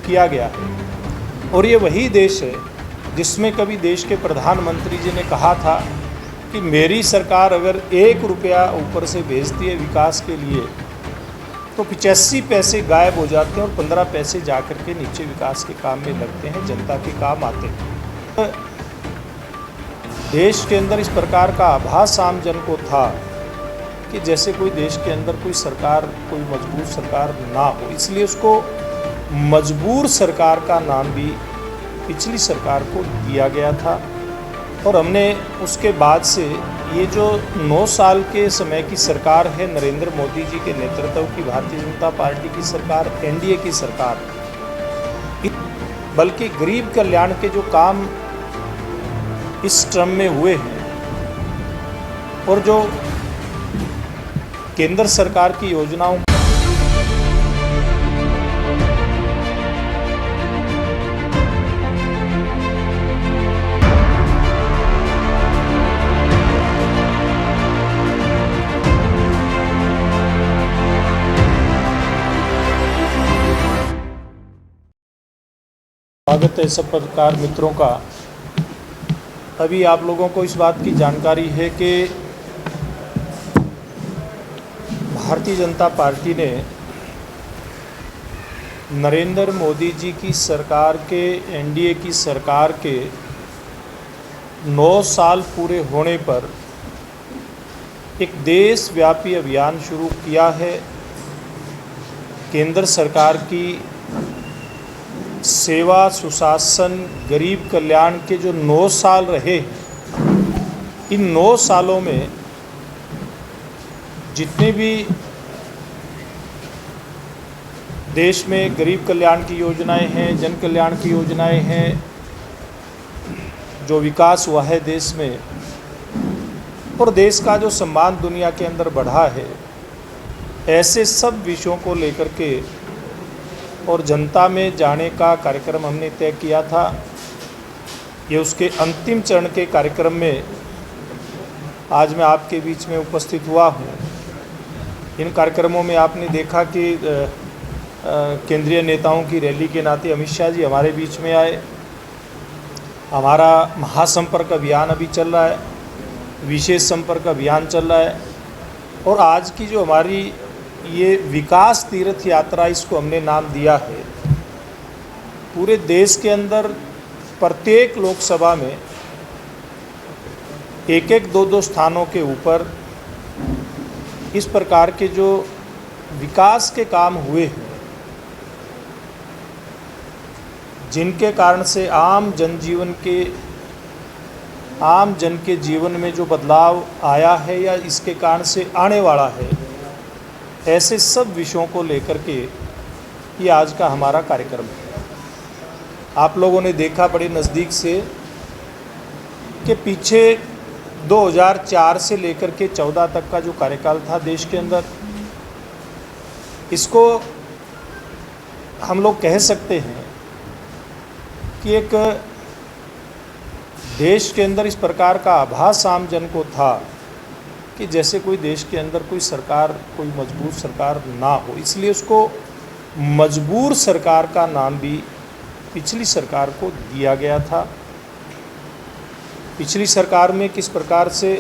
किया गया है। और ये वही देश है जिसमें कभी देश के प्रधानमंत्री जी ने कहा था कि मेरी सरकार अगर 1 रुपया ऊपर से भेजती है विकास के लिए तो 85 पैसे गायब हो जाते हैं और 15 पैसे जा कर के नीचे विकास के काम में लगते हैं, जनता के काम आते हैं। देश के अंदर इस प्रकार का आभास आम जन को था कि जैसे कोई देश के अंदर कोई सरकार, कोई मजबूर सरकार ना हो, इसलिए उसको मजबूर सरकार का नाम भी पिछली सरकार को दिया गया था। और हमने उसके बाद से ये जो 9 साल के समय की सरकार है, नरेंद्र मोदी जी के नेतृत्व की भारतीय जनता पार्टी की सरकार, एनडीए की सरकार, बल्कि गरीब कल्याण के जो काम इस टर्म में हुए हैं और जो केंद्र सरकार की योजनाओं स्वागत है सब पत्रकार मित्रों का। अभी आप लोगों को इस बात की जानकारी है कि भारतीय जनता पार्टी ने नरेंद्र मोदी जी की सरकार के, एनडीए की सरकार के 9 साल पूरे होने पर एक देशव्यापी अभियान शुरू किया है। केंद्र सरकार की सेवा, सुशासन, गरीब कल्याण के जो 9 साल रहे, इन 9 सालों में जितने भी देश में गरीब कल्याण की योजनाएं हैं, जन कल्याण की योजनाएं हैं, जो विकास हुआ है देश में, और देश का जो सम्मान दुनिया के अंदर बढ़ा है, ऐसे सब विषयों को लेकर के और जनता में जाने का कार्यक्रम हमने तय किया था। ये उसके अंतिम चरण के कार्यक्रम में आज मैं आपके बीच में उपस्थित हुआ हूँ। इन कार्यक्रमों में आपने देखा कि केंद्रीय नेताओं की रैली के नाते अमित शाह जी हमारे बीच में आए। हमारा महासंपर्क अभियान अभी चल रहा है, विशेष संपर्क अभियान चल रहा है, और आज की जो हमारी ये विकास तीर्थ यात्रा, इसको हमने नाम दिया है। पूरे देश के अंदर प्रत्येक लोकसभा में 1-1, 2-2 स्थानों के ऊपर इस प्रकार के जो विकास के काम हुए हैं, जिनके कारण से आम जन के जीवन में जो बदलाव आया है या इसके कारण से आने वाला है, ऐसे सब विषयों को लेकर के ये आज का हमारा कार्यक्रम है। आप लोगों ने देखा बड़े नज़दीक से कि पीछे 2004 से लेकर के 14 तक का जो कार्यकाल था देश के अंदर, इसको हम लोग कह सकते हैं कि एक देश के अंदर इस प्रकार का आभास आम जन को था कि जैसे कोई देश के अंदर कोई सरकार, कोई मजबूर सरकार ना हो, इसलिए उसको मजबूर सरकार का नाम भी पिछली सरकार को दिया गया था। पिछली सरकार में किस प्रकार से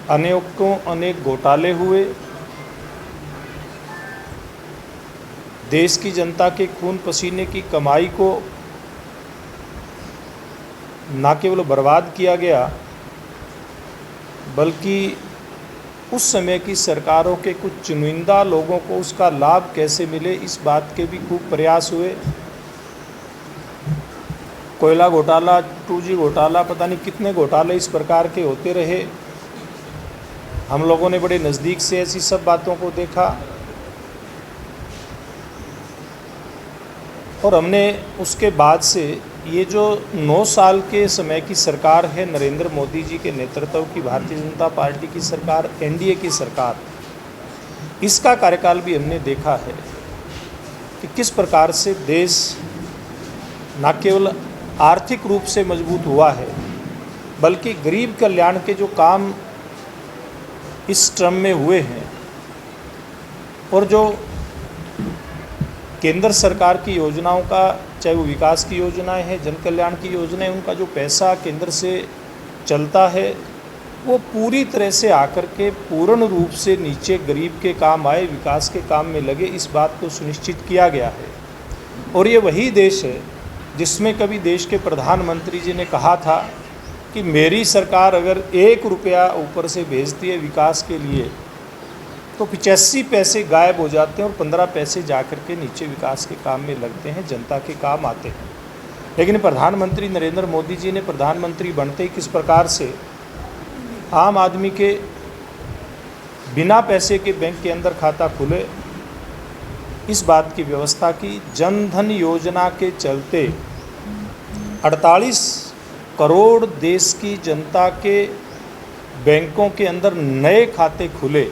अनेक घोटाले हुए, देश की जनता के खून पसीने की कमाई को ना केवल बर्बाद किया गया, बल्कि उस समय की सरकारों के कुछ चुनिंदा लोगों को उसका लाभ कैसे मिले, इस बात के भी खूब प्रयास हुए। कोयला घोटाला, 2G घोटाला, पता नहीं कितने घोटाले इस प्रकार के होते रहे। हम लोगों ने बड़े नज़दीक से ऐसी सब बातों को देखा और हमने उसके बाद से ये जो 9 साल के समय की सरकार है, नरेंद्र मोदी जी के नेतृत्व की भारतीय जनता पार्टी की सरकार, एनडीए की सरकार, इसका कार्यकाल भी हमने देखा है कि किस प्रकार से देश न केवल आर्थिक रूप से मजबूत हुआ है, बल्कि गरीब कल्याण के जो काम इस टर्म में हुए हैं और जो केंद्र सरकार की योजनाओं का, चाहे वो विकास की योजनाएं हैं, जन कल्याण की योजनाएं, उनका जो पैसा केंद्र से चलता है वो पूरी तरह से आकर के पूर्ण रूप से नीचे गरीब के काम आए, विकास के काम में लगे, इस बात को सुनिश्चित किया गया है। और ये वही देश है जिसमें कभी देश के प्रधानमंत्री जी ने कहा था कि मेरी सरकार अगर 1 रुपया ऊपर से भेजती है विकास के लिए तो 85 पैसे गायब हो जाते हैं और 15 पैसे जाकर के नीचे विकास के काम में लगते हैं, जनता के काम आते हैं। लेकिन प्रधानमंत्री नरेंद्र मोदी जी ने प्रधानमंत्री बनते ही किस प्रकार से आम आदमी के बिना पैसे के बैंक के अंदर खाता खुले, इस बात की व्यवस्था की। जन धन योजना के चलते 48 करोड़ देश की जनता के बैंकों के अंदर नए खाते खुले।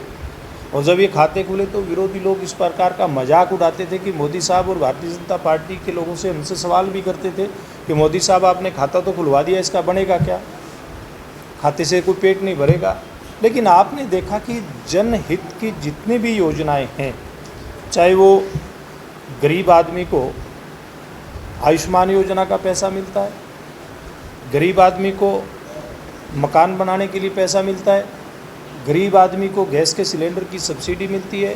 और जब ये खाते खुले तो विरोधी लोग इस प्रकार का मजाक उड़ाते थे कि मोदी साहब, और भारतीय जनता पार्टी के लोगों से हमसे सवाल भी करते थे कि मोदी साहब आपने खाता तो खुलवा दिया, इसका बनेगा क्या? खाते से कोई पेट नहीं भरेगा। लेकिन आपने देखा कि जनहित की जितनी भी योजनाएं हैं, चाहे वो गरीब आदमी को आयुष्मान योजना का पैसा मिलता है, गरीब आदमी को मकान बनाने के लिए पैसा मिलता है, गरीब आदमी को गैस के सिलेंडर की सब्सिडी मिलती है,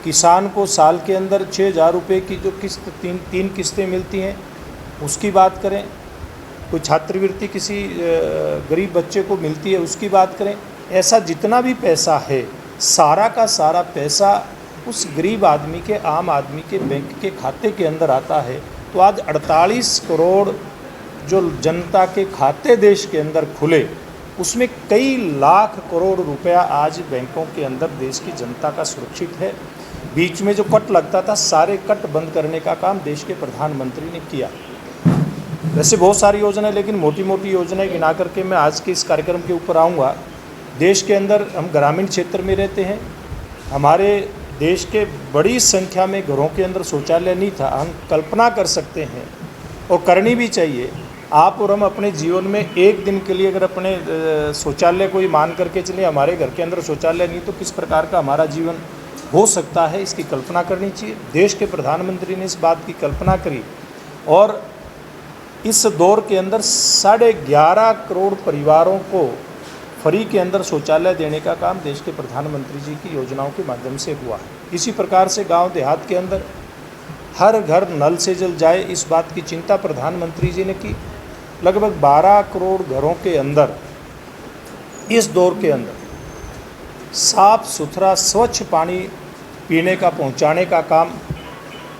किसान को साल के अंदर 6,000 रुपये की जो किस्त तीन किस्तें मिलती हैं उसकी बात करें, कोई छात्रवृत्ति किसी गरीब बच्चे को मिलती है उसकी बात करें, ऐसा जितना भी पैसा है सारा का सारा पैसा उस गरीब आदमी के, आम आदमी के बैंक के खाते के अंदर आता है। तो आज 48 करोड़ जो जनता के खाते देश के अंदर खुले, उसमें कई लाख करोड़ रुपया आज बैंकों के अंदर देश की जनता का सुरक्षित है। बीच में जो कट लगता था, सारे कट बंद करने का काम देश के प्रधानमंत्री ने किया। वैसे बहुत सारी योजनाएं, लेकिन मोटी मोटी योजनाएं गिना करके मैं आज के इस कार्यक्रम के ऊपर आऊँगा। देश के अंदर हम ग्रामीण क्षेत्र में रहते हैं, हमारे देश के बड़ी संख्या में घरों के अंदर शौचालय नहीं था। हम कल्पना कर सकते हैं और करनी भी चाहिए। आप और हम अपने जीवन में एक दिन के लिए अगर अपने शौचालय को ही मान करके चले, हमारे घर के अंदर शौचालय नहीं, तो किस प्रकार का हमारा जीवन हो सकता है, इसकी कल्पना करनी चाहिए। देश के प्रधानमंत्री ने इस बात की कल्पना करी और इस दौर के अंदर 11.5 करोड़ परिवारों को फ्री के अंदर शौचालय देने का काम देश के प्रधानमंत्री जी की योजनाओं के माध्यम से हुआ है। इसी प्रकार से गांव देहात के अंदर हर घर नल से जल जाए, इस बात की चिंता प्रधानमंत्री जी ने की। लगभग 12 करोड़ घरों के अंदर इस दौर के अंदर साफ सुथरा स्वच्छ पानी पीने का पहुंचाने का काम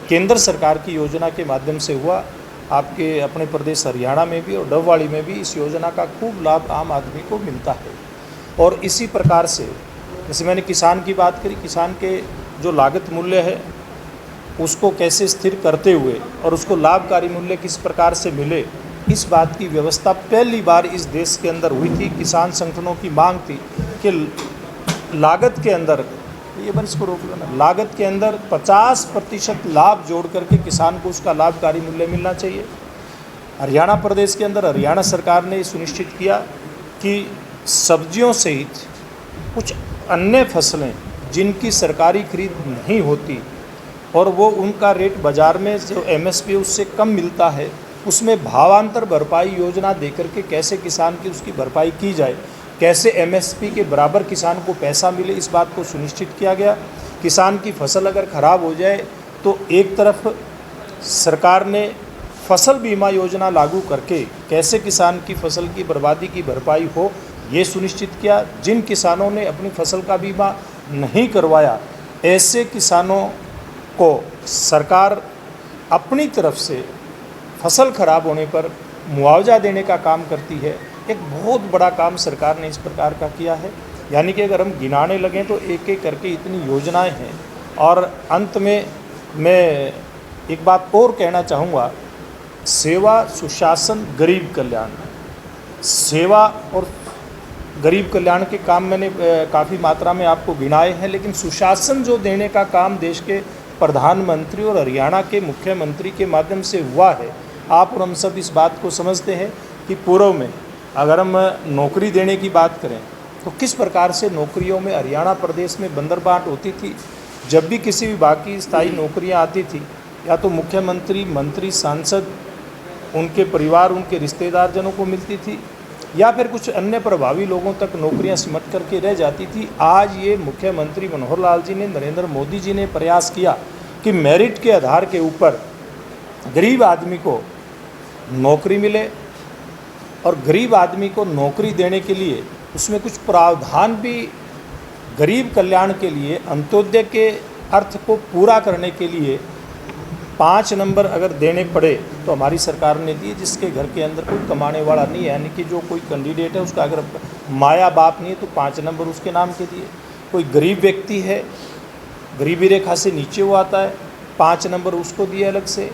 केंद्र सरकार की योजना के माध्यम से हुआ। आपके अपने प्रदेश हरियाणा में भी और डबवाड़ी में भी इस योजना का खूब लाभ आम आदमी को मिलता है। और इसी प्रकार से जैसे मैंने किसान की बात करी, किसान के जो लागत मूल्य है उसको कैसे स्थिर करते हुए और उसको लाभकारी मूल्य किस प्रकार से मिले, इस बात की व्यवस्था पहली बार इस देश के अंदर हुई थी। किसान संगठनों की मांग थी कि लागत के अंदर, ये बार इसको रोक लेना, लागत के अंदर 50% लाभ जोड़ करके किसान को उसका लाभकारी मूल्य मिलना चाहिए। हरियाणा प्रदेश के अंदर हरियाणा सरकार ने सुनिश्चित किया कि सब्जियों सहित कुछ अन्य फसलें जिनकी सरकारी खरीद नहीं होती और वो उनका रेट बाज़ार में जो MSP उससे कम मिलता है, उसमें भावांतर भरपाई योजना देकर के कैसे किसान की उसकी भरपाई की जाए, कैसे MSP के बराबर किसान को पैसा मिले, इस बात को सुनिश्चित किया गया। किसान की फसल अगर ख़राब हो जाए तो एक तरफ सरकार ने फसल बीमा योजना लागू करके कैसे किसान की फसल की बर्बादी की भरपाई हो, ये सुनिश्चित किया। जिन किसानों ने अपनी फसल का बीमा नहीं करवाया, ऐसे किसानों को सरकार अपनी तरफ से फसल खराब होने पर मुआवजा देने का काम करती है। एक बहुत बड़ा काम सरकार ने इस प्रकार का किया है। यानी कि अगर हम गिनाने लगें तो एक एक करके इतनी योजनाएं हैं। और अंत में मैं एक बात और कहना चाहूँगा, सेवा, सुशासन, गरीब कल्याण। सेवा और गरीब कल्याण के काम मैंने काफ़ी मात्रा में आपको गिनाए हैं, लेकिन सुशासन जो देने का काम देश के प्रधानमंत्री और हरियाणा के मुख्यमंत्री के माध्यम से हुआ है। आप और हम सब इस बात को समझते हैं कि पूर्व में अगर हम नौकरी देने की बात करें तो किस प्रकार से नौकरियों में हरियाणा प्रदेश में बंदरबाट होती थी। जब भी किसी विभाग की स्थायी नौकरियां आती थी या तो मुख्यमंत्री, मंत्री, सांसद, उनके परिवार, उनके रिश्तेदार जनों को मिलती थी, या फिर कुछ अन्य प्रभावी लोगों तक नौकरियां सिमट करके रह जाती थी। आज ये मुख्यमंत्री मनोहर लाल जी ने, नरेंद्र मोदी जी ने प्रयास किया कि मेरिट के आधार के ऊपर गरीब आदमी को नौकरी मिले, और गरीब आदमी को नौकरी देने के लिए उसमें कुछ प्रावधान भी गरीब कल्याण के लिए, अंत्योदय के अर्थ को पूरा करने के लिए 5 नंबर अगर देने पड़े तो हमारी सरकार ने दिए, जिसके घर के अंदर कोई कमाने वाला नहीं है, यानी कि जो कोई कैंडिडेट है उसका अगर माया बाप नहीं है तो 5 नंबर उसके नाम के दिए। कोई गरीब व्यक्ति है, गरीबी रेखा से नीचे वो आता है, 5 नंबर उसको दिए अलग से,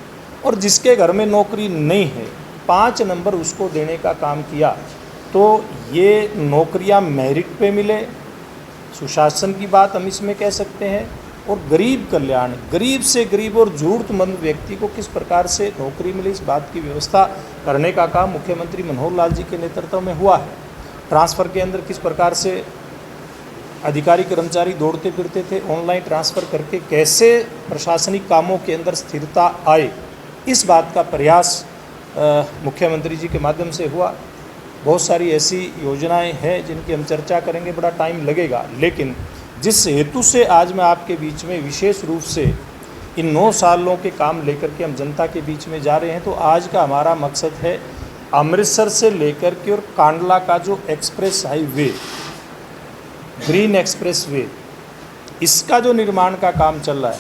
और जिसके घर में नौकरी नहीं है 5 नंबर उसको देने का काम किया। तो ये नौकरियां मेरिट पे मिले, सुशासन की बात हम इसमें कह सकते हैं, और गरीब कल्याण, गरीब से गरीब और ज़रूरतमंद व्यक्ति को किस प्रकार से नौकरी मिले, इस बात की व्यवस्था करने का काम मुख्यमंत्री मनोहर लाल जी के नेतृत्व में हुआ है। ट्रांसफ़र के अंदर किस प्रकार से अधिकारी कर्मचारी दौड़ते फिरते थे, ऑनलाइन ट्रांसफ़र करके कैसे प्रशासनिक कामों के अंदर स्थिरता आए, इस बात का प्रयास मुख्यमंत्री जी के माध्यम से हुआ। बहुत सारी ऐसी योजनाएं हैं जिनकी हम चर्चा करेंगे, बड़ा टाइम लगेगा, लेकिन जिस हेतु से आज मैं आपके बीच में विशेष रूप से इन 9 सालों के काम लेकर के हम जनता के बीच में जा रहे हैं, तो आज का हमारा मकसद है अमृतसर से लेकर के और कांडला का जो express highway, green express way, इसका जो निर्माण का काम चल रहा है,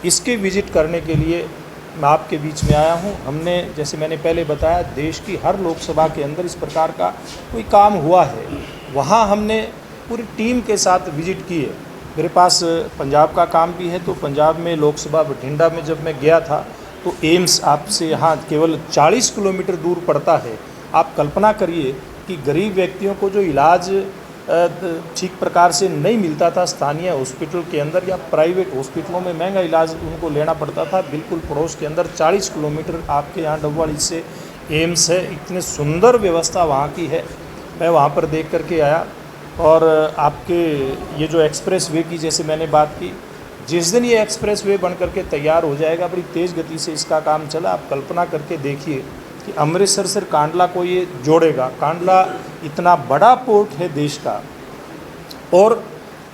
इसकी विजिट करने के लिए मैं आपके बीच में आया हूं। हमने, जैसे मैंने पहले बताया, देश की हर लोकसभा के अंदर इस प्रकार का कोई काम हुआ है, वहां हमने पूरी टीम के साथ विजिट की है। मेरे पास पंजाब का काम भी है, तो पंजाब में लोकसभा बठिंडा में जब मैं गया था तो एम्स आपसे यहाँ केवल 40 किलोमीटर दूर पड़ता है। आप कल्पना करिए कि गरीब व्यक्तियों को जो इलाज ठीक प्रकार से नहीं मिलता था स्थानीय हॉस्पिटल के अंदर या प्राइवेट हॉस्पिटलों में महंगा इलाज उनको लेना पड़ता था, बिल्कुल पड़ोस के अंदर 40 किलोमीटर आपके यहाँ डबवाड़ी से एम्स है। इतनी सुंदर व्यवस्था वहाँ की है, मैं वहाँ पर देख करके आया। और आपके ये जो एक्सप्रेस वे की जैसे मैंने बात की, जिस दिन ये एक्सप्रेस वे बन करके तैयार हो जाएगा, बड़ी तेज़ गति से इसका काम चला। आप कल्पना करके देखिए कि अमृतसर से कांडला को ये जोड़ेगा। कांडला इतना बड़ा पोर्ट है देश का, और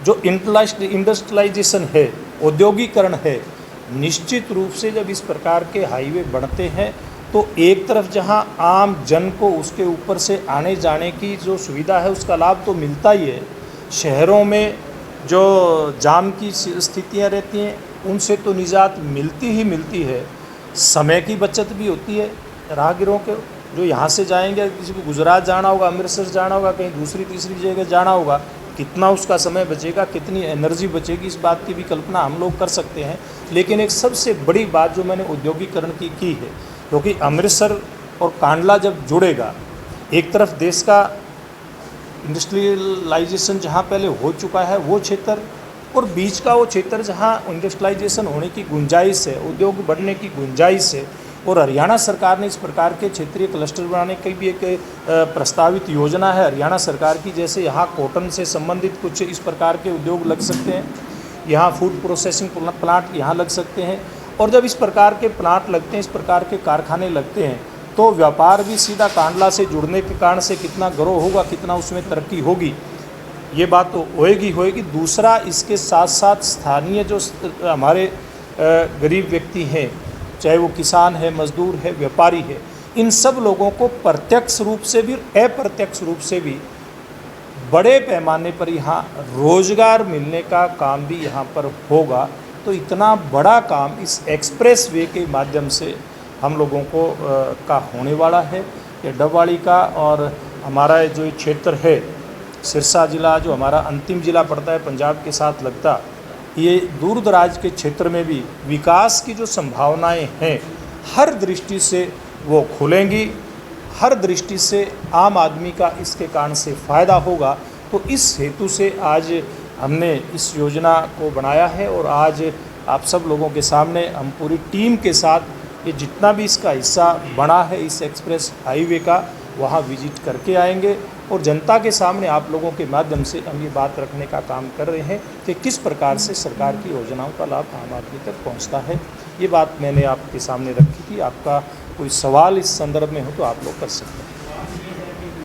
जो इंडस्ट्रियलाइजेशन है, औद्योगिकरण है, निश्चित रूप से जब इस प्रकार के हाईवे बनते हैं तो एक तरफ जहां आम जन को उसके ऊपर से आने जाने की जो सुविधा है उसका लाभ तो मिलता ही है, शहरों में जो जाम की स्थितियां रहती हैं उनसे तो निजात मिलती ही मिलती है। समय की बचत भी होती है राहगीरों के, जो यहाँ से जाएंगे, किसी को गुजरात जाना होगा, अमृतसर जाना होगा, कहीं दूसरी तीसरी जगह जाना होगा, कितना उसका समय बचेगा, कितनी एनर्जी बचेगी, इस बात की भी कल्पना हम लोग कर सकते हैं। लेकिन एक सबसे बड़ी बात जो मैंने औद्योगिकरण की है, क्योंकि अमृतसर और कांडला जब जुड़ेगा, एक तरफ देश का इंडस्ट्रियलाइजेशन जहाँ पहले हो चुका है वो क्षेत्र, और बीच का वो क्षेत्र जहाँ इंडस्ट्रियलाइजेशन होने की गुंजाइश है, उद्योग बढ़ने की गुंजाइश है। और हरियाणा सरकार ने इस प्रकार के क्षेत्रीय क्लस्टर बनाने की भी एक प्रस्तावित योजना है हरियाणा सरकार की। जैसे यहाँ कॉटन से संबंधित कुछ इस प्रकार के उद्योग लग सकते हैं, यहाँ फूड प्रोसेसिंग प्लांट यहाँ लग सकते हैं, और जब इस प्रकार के प्लांट लगते हैं, इस प्रकार के कारखाने लगते हैं, तो व्यापार भी सीधा कांडला से जुड़ने के कारण से कितना ग्रो होगा, कितना उसमें तरक्की होगी, ये बात तो होएगी। दूसरा, इसके साथ साथ स्थानीय जो हमारे गरीब व्यक्ति हैं, चाहे वो किसान है, मजदूर है, व्यापारी है, इन सब लोगों को प्रत्यक्ष रूप से भी अप्रत्यक्ष रूप से भी बड़े पैमाने पर यहाँ रोजगार मिलने का काम भी यहाँ पर होगा। तो इतना बड़ा काम इस एक्सप्रेस वे के माध्यम से हम लोगों को का होने वाला है। ये डबवाड़ी का और हमारा जो ये क्षेत्र है सिरसा ज़िला, जो हमारा अंतिम ज़िला पड़ता है पंजाब के साथ लगता, ये दूर दराज के क्षेत्र में भी विकास की जो संभावनाएं हैं हर दृष्टि से वो खुलेंगी, हर दृष्टि से आम आदमी का इसके कारण से फ़ायदा होगा। तो इस हेतु से आज हमने इस योजना को बनाया है, और आज आप सब लोगों के सामने हम पूरी टीम के साथ ये जितना भी इसका हिस्सा बना है इस एक्सप्रेस हाईवे का, वहाँ विजिट करके आएंगे, और जनता के सामने आप लोगों के माध्यम से हम ये बात रखने का काम कर रहे हैं कि किस प्रकार से सरकार की योजनाओं का लाभ आम आदमी तक पहुँचता है। ये बात मैंने आपके सामने रखी थी। आपका कोई सवाल इस संदर्भ में हो तो आप लोग कर सकते हैं।